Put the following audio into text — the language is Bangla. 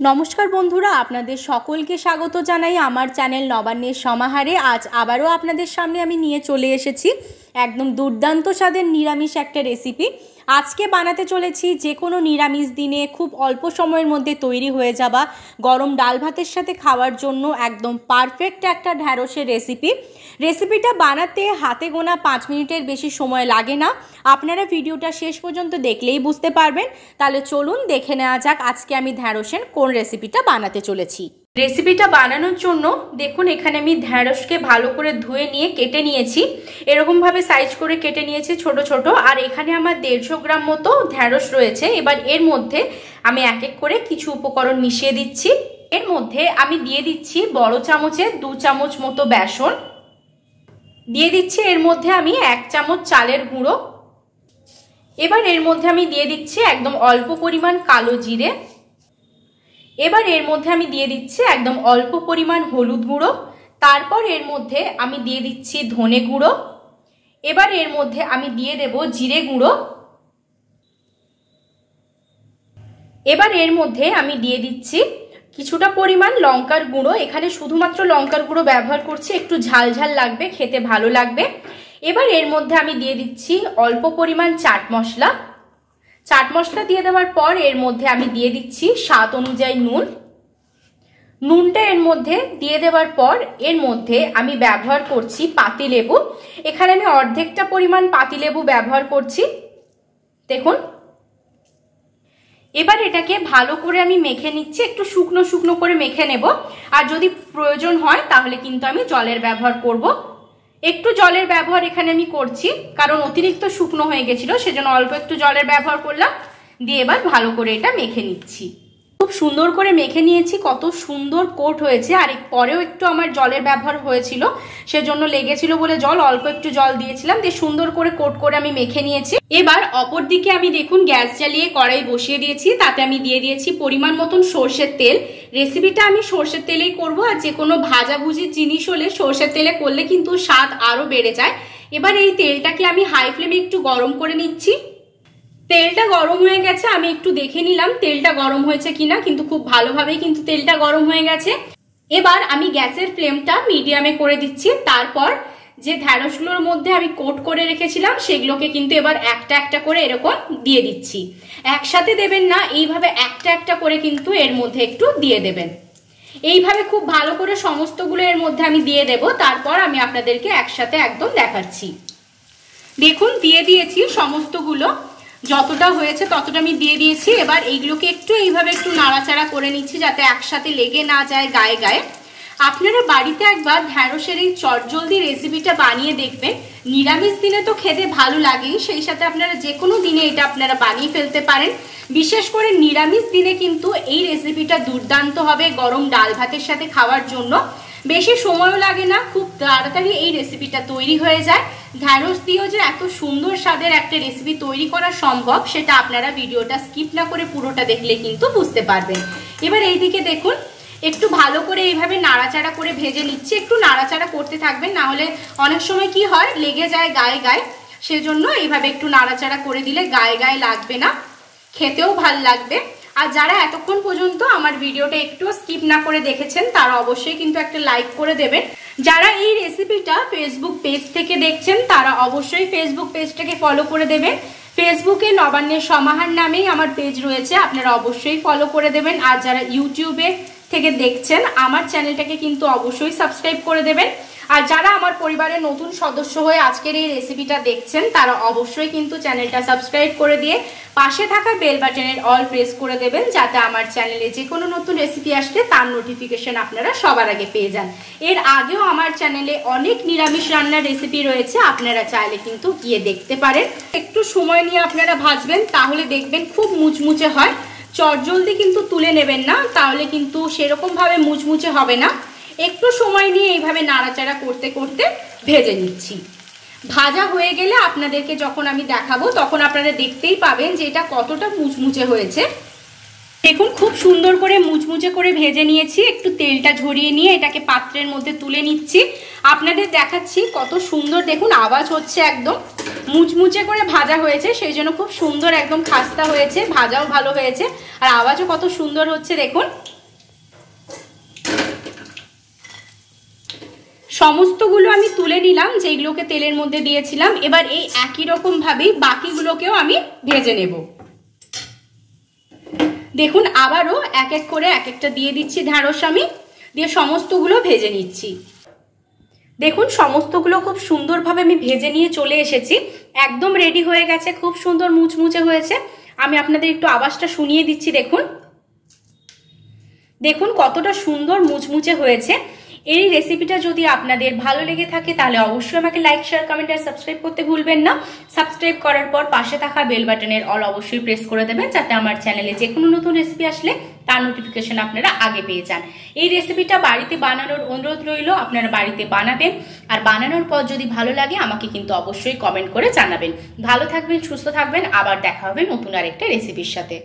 নমস্কার বন্ধুরা, আপনাদের সকলকে স্বাগত জানাই আমার চ্যানেল নবান্নের সমাহারে। আজ আবারও আপনাদের সামনে আমি নিয়ে চলে এসেছি একদম দুর্দান্ত স্বাদের নিরামিষ একটা রেসিপি। আজকে বানাতে চলেছি যে কোনো নিরামিষ দিনে খুব অল্প সময়ের মধ্যে তৈরি হয়ে যাওয়া গরম ডাল ভাতের সাথে খাওয়ার জন্য একদম পারফেক্ট একটা ঢ্যাঁড়সের রেসিপিটা বানাতে হাতে গোনা 5 মিনিটের বেশি সময় লাগে না। আপনারা ভিডিওটা শেষ পর্যন্ত দেখলেই বুঝতে পারবেন। তাহলে চলুন দেখে নেওয়া যাক আজকে আমি ঢ্যাঁড়সের কোন রেসিপিটা বানাতে চলেছি। রেসিপিটা বানানোর জন্য দেখুন এখানে আমি ঢ্যাঁড়সকে ভালো করে ধুয়ে নিয়ে কেটে নিয়েছি, এরকমভাবে সাইজ করে কেটে নিয়েছি ছোট ছোট। আর এখানে আমার 150 গ্রাম মতো ঢ্যাঁড়স রয়েছে। এবার এর মধ্যে আমি এক এক করে কিছু উপকরণ মিশিয়ে দিচ্ছি। এর মধ্যে আমি দিয়ে দিচ্ছি বড় চামচের 2 চামচ মতো বেসন, দিয়ে দিচ্ছি এর মধ্যে আমি 1 চামচ চালের গুঁড়ো। এবার এর মধ্যে আমি দিয়ে দিচ্ছি একদম অল্প পরিমাণ কালো জিরে। এবার এর মধ্যে আমি দিয়ে দিচ্ছি একদম অল্প পরিমাণ হলুদ গুঁড়ো। তারপর এর মধ্যে আমি দিয়ে দিচ্ছি ধনে গুঁড়ো। এবার এর মধ্যে আমি দিয়ে দেব জিরে গুঁড়ো। এবার এর মধ্যে আমি দিয়ে দিচ্ছি কিছুটা পরিমাণ লঙ্কার গুঁড়ো। এখানে শুধুমাত্র লঙ্কার গুঁড়ো ব্যবহার করছি, একটু ঝাল ঝাল লাগবে, খেতে ভালো লাগবে। এবার এর মধ্যে আমি দিয়ে দিচ্ছি অল্প পরিমাণ চাট মশলা দিয়ে দেওয়ার পর এর মধ্যে আমি দিয়ে দিচ্ছি স্বাদ অনুযায়ী নুনটা এর মধ্যে দিয়ে দেওয়ার পর এর মধ্যে আমি ব্যবহার করছি পাতিলেবু। এখানে আমি অর্ধেকটা পরিমাণ পাতিলেবু ব্যবহার করছি, দেখুন। এবার এটাকে ভালো করে আমি মেখে নিচ্ছি, একটু শুকনো শুকনো করে মেখে নেব। আর যদি প্রয়োজন হয় তাহলে কিন্তু আমি জলের ব্যবহার করব। একটু জলের ব্যবহার এখানে আমি করছি, কারণ অতিরিক্ত শুকনো হয়ে গেছিল, সেজন্য অল্প একটু জলের ব্যবহার করলাম। দিয়ে এবার ভালো করে এটা মেখে নিচ্ছি। খুব সুন্দর করে মেখে নিয়েছি, কত সুন্দর কোট হয়েছে। আর পরেও একটু আমার জলের ব্যবহার হয়েছিল, সেজন্য লেগেছিল বলে অল্প একটু জল দিয়েছিলাম, দিয়ে সুন্দর করে কোট করে আমি মেখে নিয়েছি। এবার অপর দিকে আমি দেখুন গ্যাস জ্বালিয়ে কড়াই বসিয়ে দিয়েছি, তাতে আমি দিয়ে দিয়েছি পরিমাণ মতন সর্ষের তেল। রেসিপিটা আমি সর্ষের তেলেই করব, আর যে কোনো ভাজাভুজির জিনিস হলে সর্ষের তেলে করলে কিন্তু স্বাদ আরো বেড়ে যায়। এবার এই তেলটাকে আমি হাই ফ্লেমে একটু গরম করে নিচ্ছি। তেলটা গরম হয়ে গেছে, আমি একটু দেখে নিলাম তেলটা গরম হয়েছে কিনা, কিন্তু খুব ভালোভাবেই কিন্তু তেলটা গরম হয়ে গেছে। এবার আমি গ্যাসের ফ্লেমটা মিডিয়ামে করে দিচ্ছি। তারপর যে ঢ্যাঁড়সগুলোর মধ্যে আমি কোট করে রেখেছিলাম সেগুলোকে কিন্তু এবার একটা একটা করে এরকম দিয়ে দিচ্ছি। একসাথে দেবেন না, এইভাবে একটা একটা করে কিন্তু এর মধ্যে একটু দিয়ে দেবেন। এইভাবে খুব ভালো করে সমস্তগুলো এর মধ্যে আমি দিয়ে দেব। তারপর আমি আপনাদেরকে একসাথে একদম দেখাচ্ছি। দেখুন দিয়ে দিয়েছি সমস্তগুলো, যতটা হয়েছে ততটা আমি দিয়ে দিয়েছি। এবার এইগুলোকে একটু এইভাবে একটু নাড়াচাড়া করে নিচ্ছি, যাতে একসাথে লেগে না যায় গায়ে গায়ে। আপনারা বাড়িতে একবার ঢ্যাঁড়সের এই চটজলদি রেসিপিটা বানিয়ে দেখবেন। নিরামিষ দিনে তো খেতে ভালো লাগেই, সেই সাথে আপনারা যে কোনো দিনে এটা আপনারা বানিয়ে ফেলতে পারেন। বিশেষ করে নিরামিষ দিনে কিন্তু এই রেসিপিটা দুর্দান্ত হবে গরম ডাল ভাতের সাথে খাওয়ার জন্য। বেশি সময়ও লাগে না, খুব তাড়াতাড়ি এই রেসিপিটা তৈরি হয়ে যায়। ঢ্যাঁড়স দিয়েও যে এত সুন্দর স্বাদের একটা রেসিপি তৈরি করা সম্ভব, সেটা আপনারা ভিডিওটা স্কিপ না করে পুরোটা দেখলে কিন্তু বুঝতে পারবেন। এবার এইদিকে দেখুন একটু ভালো করে এইভাবে নাড়াচাড়া করে ভেজে নিচ্ছি। একটু নাড়াচাড়া করতে থাকবেন, না হলে অনেক সময় কি হয় লেগে যায় গায়ে গায়ে। সেজন্য এইভাবে একটু নাড়াচাড়া করে দিলে গায়ে গায়ে লাগবে না, খেতেও ভাল লাগবে। আর যারা এতক্ষণ পর্যন্ত আমার ভিডিওটা একটু স্কিপ না করে দেখেছেন তারা অবশ্যই কিন্তু একটা লাইক করে দেবেন। যারা এই রেসিপিটা ফেসবুক পেজ থেকে দেখছেন তারা অবশ্যই ফেসবুক পেজটাকে ফলো করে দেবেন। ফেসবুকে নবান্নের সমাহার নামেই আমার পেজ রয়েছে, আপনারা অবশ্যই ফলো করে দেবেন। আর যারা ইউটিউবে থেকে দেখছেন আমার চ্যানেলটাকে কিন্তু অবশ্যই সাবস্ক্রাইব করে দেবেন। আর যারা আমার পরিবারের নতুন সদস্য হয়ে আজকের এই রেসিপিটা দেখছেন তারা অবশ্যই কিন্তু চ্যানেলটা সাবস্ক্রাইব করে দিয়ে পাশে থাকা বেল বাটনের অল প্রেস করে দেবেন, যাতে আমার চ্যানেলে যে কোনো নতুন রেসিপি আসলে তার নোটিফিকেশন আপনারা সবার আগে পেয়ে যান। এর আগেও আমার চ্যানেলে অনেক নিরামিষ রান্নার রেসিপি রয়েছে, আপনারা চাইলে কিন্তু গিয়ে দেখতে পারেন। একটু সময় নিয়ে আপনারা ভাজবেন, তাহলে দেখবেন খুব মুচমুচে হয়। চটজলদি কিন্তু তুলে নেবেন না, তাহলে কিন্তু সেরকমভাবে মুচমুচে হবে না। একটু সময় নিয়ে এইভাবে নাড়াচাড়া করতে করতে ভেজে নিচ্ছি। ভাজা হয়ে গেলে আপনাদেরকে যখন আমি দেখাবো তখন আপনারা দেখতেই পাবেন যে এটা কতটা মুচমুচে হয়েছে। দেখুন খুব সুন্দর করে মুচমুচে করে ভেজে নিয়েছি। একটু তেলটা ঝরিয়ে নিয়ে এটাকে পাত্রের মধ্যে তুলে নিচ্ছি। আপনাদের দেখাচ্ছি কত সুন্দর দেখুন আওয়াজ হচ্ছে, একদম মুচমুচে করে ভাজা হয়েছে, সেই জন্য খুব সুন্দর একদম খাস্তা হয়েছে, ভাজাও ভালো হয়েছে আর আওয়াজও কত সুন্দর হচ্ছে দেখুন। সমস্তগুলো আমি তুলে নিলাম যেগুলোকে তেলের মধ্যে দিয়েছিলাম। এবার এই একই রকম ভাবেই বাকিগুলোকেও আমি ভেজে নেব। দেখুন আবারও এক এক করে এক একটা দিয়ে দিচ্ছি ঢ্যাঁড়স, আমি দিয়ে সমস্তগুলো ভেজে নিচ্ছি। দেখুন সমস্তগুলো খুব সুন্দরভাবে আমি ভেজে নিয়ে চলে এসেছি, একদম রেডি হয়ে গেছে, খুব সুন্দর মুচমুচে হয়েছে। আমি আপনাদের একটু আওয়াজটা শুনিয়ে দিচ্ছি। দেখুন দেখুন কতটা সুন্দর মুচমুচে হয়েছে। এই রেসিপিটা যদি আপনাদের ভালো লেগে থাকে তাহলে অবশ্যই আমাকে লাইক, শেয়ার, কমেন্ট আর সাবস্ক্রাইব করতে ভুলবেন না। সাবস্ক্রাইব করার পর পাশে থাকা বেল বাটনের অল অবশ্যই প্রেস করে দেবেন, যাতে আমার চ্যানেলে যে কোনো নতুন রেসিপি আসলে তার নোটিফিকেশন আপনারা আগে পেয়ে যান। এই রেসিপিটা বাড়িতে বানানোর অনুরোধ রইল, আপনারা বাড়িতে বানাবেন। আর বানানোর পর যদি ভালো লাগে আমাকে কিন্তু অবশ্যই কমেন্ট করে জানাবেন। ভালো থাকবেন, সুস্থ থাকবেন, আবার দেখা হবে নতুন আরেকটা রেসিপির সাথে।